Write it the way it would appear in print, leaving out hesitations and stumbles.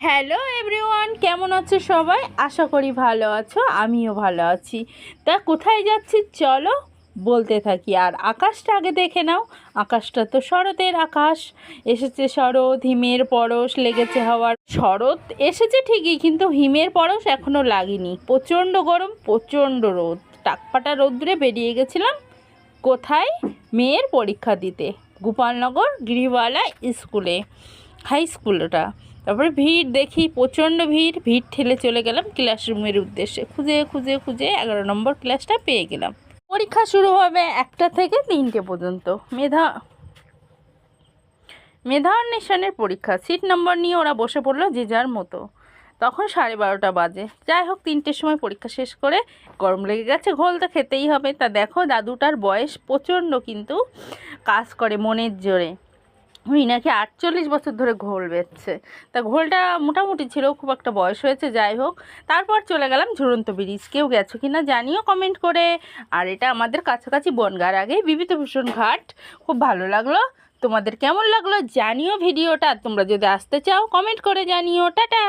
Hello everyone, কেমন আছো সবাই? আশা করি ভালো আছো, আমিও ভালো আছি। তা কোথায় যাচ্ছি চলো বলতে থাকি। আর আকাশটা আগে দেখে নাও, আকাশটা তো শরতের আকাশ। এসেছে শরৎ, হিমের পরশ লেগেছে হওয়ার। শরৎ এসেছে ঠিকই, কিন্তু হিমের পরশ এখনও লাগেনি। প্রচণ্ড গরম, প্রচণ্ড রোদ, টাকপাটা রৌদ্রে বেরিয়ে গেছিলাম। কোথায়? মেয়ের পরীক্ষা দিতে, গোপালনগর গিরিবালা স্কুলে, হাই স্কুলটা। তারপরে ভিড় দেখি, প্রচণ্ড ভিড়। ঠেলে চলে গেলাম ক্লাসরুমের উদ্দেশ্যে। খুঁজে খুঁজে খুঁজে 11 নম্বর ক্লাসটা পেয়ে গেলাম। পরীক্ষা শুরু হবে 1টা থেকে 3টে পর্যন্ত। মেধা অন্বেষণের পরীক্ষা। সিট নম্বর নিয়ে ওরা বসে পড়লো যে যার মতো। তখন 12:30 বাজে। যাই হোক, 3টের সময় পরীক্ষা শেষ করে গরম লেগে গেছে, ঘোল তো খেতেই হবে। তা দেখো, দাদুটার বয়স প্রচণ্ড, কিন্তু কাজ করে মনের জোরে। উনি নাকি 48 বছর ধরে ঘোল বেচছে। তা ঘোলটা মোটামুটি ছিল, খুব একটা বয়স হয়েছে। যাই হোক, তারপর চলে গেলাম ঝুলন্ত ব্রিজ। কেউ গেছো কিনা জানিও কমেন্ট করে। আর এটা আমাদের কাছাকাছি বনগাঁর আগে বিভূতিভূষণ ঘাট। খুব ভালো লাগলো। তোমাদের কেমন লাগলো জানিও ভিডিওটা। তোমরা যদি আসতে চাও কমেন্ট করে জানিও। টাটা।